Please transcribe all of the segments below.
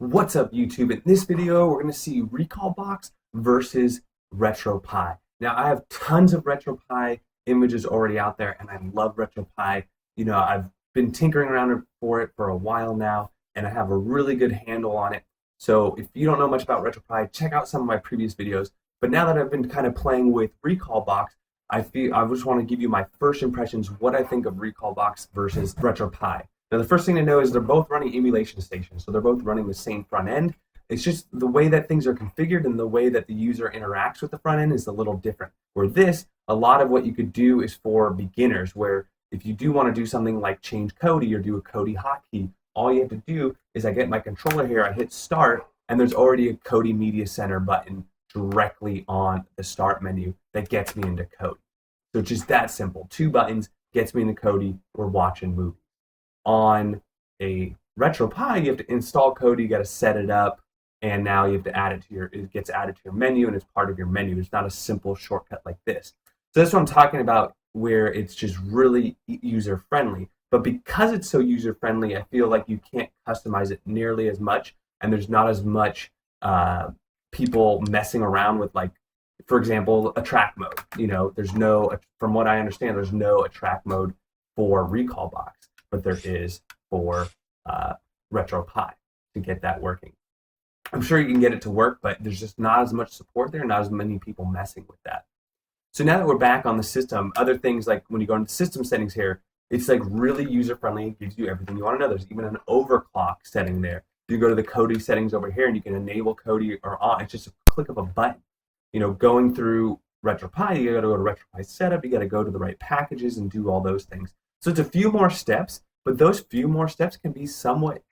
What's up, YouTube? In this video, we're going to see RecalBox versus RetroPie. Now, I have tons of RetroPie images already out there, and I love RetroPie. You know, I've been tinkering around for it for a while now, and I have a really good handle on it. So if you don't know much about RetroPie, check out some of my previous videos. But now that I've been kind of playing with RecalBox, I just want to give you my first impressions, what I think of RecalBox versus RetroPie. Now, the first thing to know is they're both running emulation stations, so they're both running the same front end. It's just the way that things are configured and the way that the user interacts with the front end is a little different. Where this, a lot of what you could do is for beginners, where if you do want to do something like change Kodi or do a Kodi hotkey, all you have to do is I get my controller here, I hit start, and there's already a Kodi Media Center button directly on the start menu that gets me into Kodi. So it's just that simple. 2 buttons gets me into Kodi. We're watching movies. On a RetroPie, you have to install Kodi, you got to set it up, and now you have to add it to it gets added to your menu, and it's part of your menu. It's not a simple shortcut like this. So that's what I'm talking about, where it's just really user-friendly. But because it's so user-friendly, I feel like you can't customize it nearly as much, and there's not as much people messing around with, like, for example, a track mode. You know, there's no, from what I understand, there's no track mode for RecalBox, but there is for RetroPie to get that working. I'm sure you can get it to work, but there's just not as much support there, not as many people messing with that. So now that we're back on the system, other things like when you go into system settings here, it's like really user-friendly. It gives you everything you want to know. There's even an overclock setting there. You go to the Kodi settings over here, and you can enable Kodi or on. It's just a click of a button. You know, going through RetroPie, you got to go to RetroPie setup. You got to go to the right packages and do all those things. So it's a few more steps, but those few more steps can be somewhat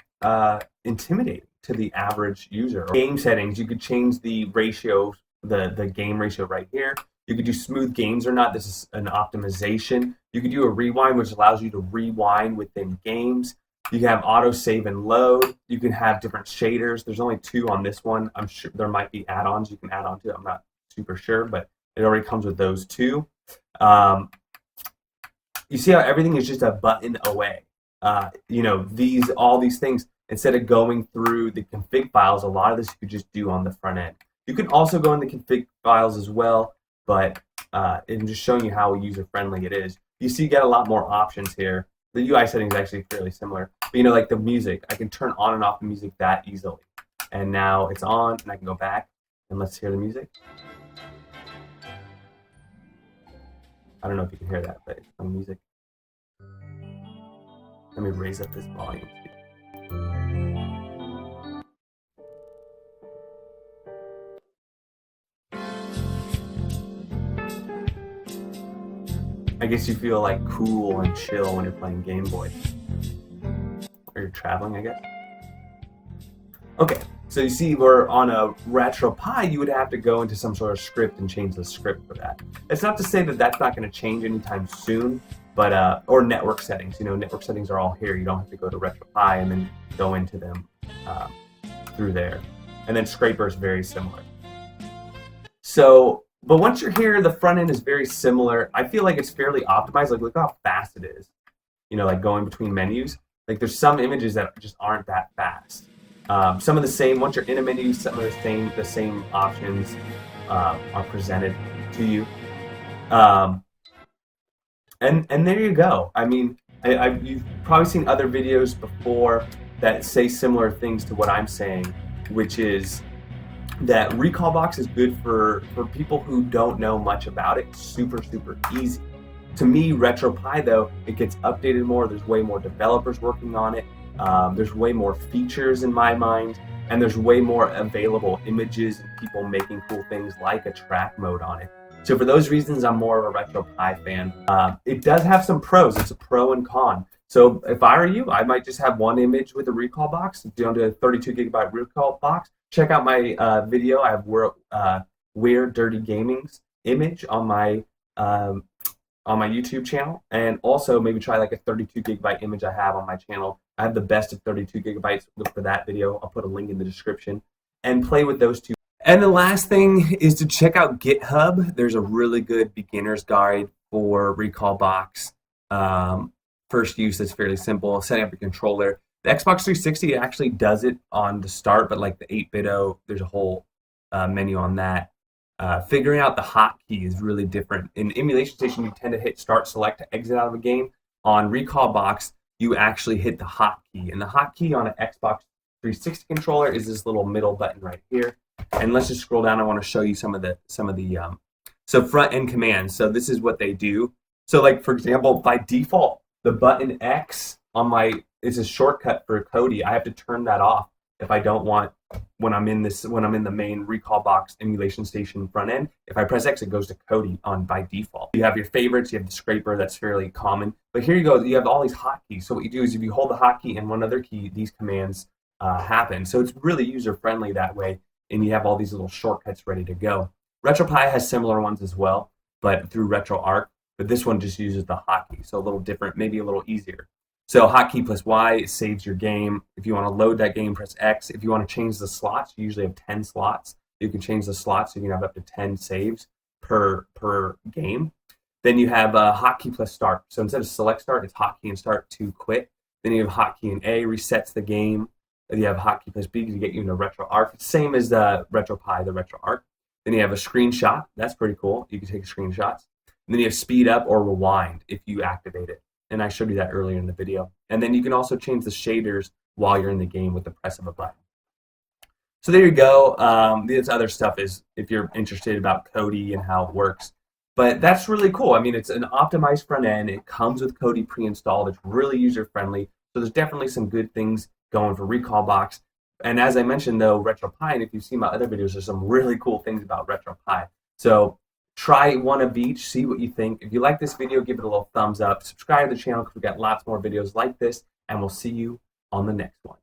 intimidating to the average user. Game settings, you could change the ratio, the game ratio right here. You could do smooth games or not. This is an optimization. You could do a rewind, which allows you to rewind within games. You can have auto save and load. You can have different shaders. There's only 2 on this one. I'm sure there might be add-ons you can add on to it. I'm not super sure, but it already comes with those 2. You see how everything is just a button away. You know, all these things, instead of going through the config files, a lot of this you could just do on the front end. You can also go in the config files as well, but I'm just showing you how user-friendly it is. You see you get a lot more options here. The UI setting is actually fairly similar. But, you know, like the music, I can turn on and off the music that easily. And now it's on, and I can go back, and let's hear the music. I don't know if you can hear that, but it's some music. Let me raise up this volume. I guess you feel like cool and chill when you're playing Game Boy. Or you're traveling, I guess. Okay, so you see we're on a RetroPie, you would have to go into some sort of script and change the script for that. It's not to say that that's not going to change anytime soon, but or network settings. You know, network settings are all here. You don't have to go to RetroPie and then go into them through there. And then Scraper is very similar. So, but once you're here, the front end is very similar. I feel like it's fairly optimized. Like, look how fast it is. You know, like going between menus. Like, there's some images that just aren't that fast. Some of the same. Once you're in a menu, some of the same options are presented to you. And there you go. I mean, you've probably seen other videos before that say similar things to what I'm saying, which is that RecalBox is good for people who don't know much about it. Super, super easy. To me, RetroPie, though, it gets updated more. There's way more developers working on it. There's way more features in my mind, and there's way more available images and people making cool things like a track mode on it. So for those reasons, I'm more of a RetroPie fan. It does have some pros. It's a pro and con. So if I were you, I might just have one image with a RecalBox, down to a 32 gigabyte RecalBox. Check out my video. I have Weird Dirty Gaming's image on my YouTube channel, and also maybe try like a 32 gigabyte image I have on my channel. I have the best of 32 gigabytes. Look for that video. I'll put a link in the description, and play with those 2. And the last thing is to check out GitHub. There's a really good beginner's guide for RecalBox. First use is fairly simple. Setting up your controller. The Xbox 360 actually does it on the start, but like the 8-bit, there's a whole menu on that. Figuring out the hotkey is really different. In Emulation Station, you tend to hit Start Select to exit out of a game. On RecalBox, you actually hit the hotkey, and the hotkey on an Xbox 360 controller is this little middle button right here. And let's just scroll down. I want to show you some of the so front end commands. So this is what they do. So like for example, by default, the button X on my is a shortcut for Kodi. I have to turn that off if I don't want when I'm in the main RecalBox Emulation Station front end. If I press X, it goes to Kodi on by default. You have your favorites, you have the scraper, that's fairly common. But here you go, you have all these hotkeys. So what you do is if you hold the hotkey and one other key, these commands happen. So it's really user friendly that way, and you have all these little shortcuts ready to go. RetroPie has similar ones as well, but through RetroArch. But this one just uses the hotkey, so a little different, maybe a little easier. So hotkey plus Y saves your game. If you want to load that game, press X. If you want to change the slots, you usually have 10 slots. You can change the slots, so you can have up to 10 saves per game. Then you have hotkey plus start. So instead of select start, it's hotkey and start to quit. Then you have hotkey and A, resets the game. Then you have hotkey plus B to get you into RetroArch. Same as the RetroPie, the RetroArch. Then you have a screenshot. That's pretty cool. You can take screenshots. And then you have speed up or rewind if you activate it. And I showed you that earlier in the video. And then you can also change the shaders while you're in the game with the press of a button. So there you go. This other stuff is if you're interested about Kodi and how it works. But that's really cool. I mean, it's an optimized front end. It comes with Kodi pre-installed. It's really user-friendly. So there's definitely some good things going for RecalBox. And as I mentioned, though, RetroPie, and if you've seen my other videos, there's some really cool things about RetroPie. So try one of each, see what you think. If you like this video, give it a little thumbs up. Subscribe to the channel because we've got lots more videos like this, and we'll see you on the next one.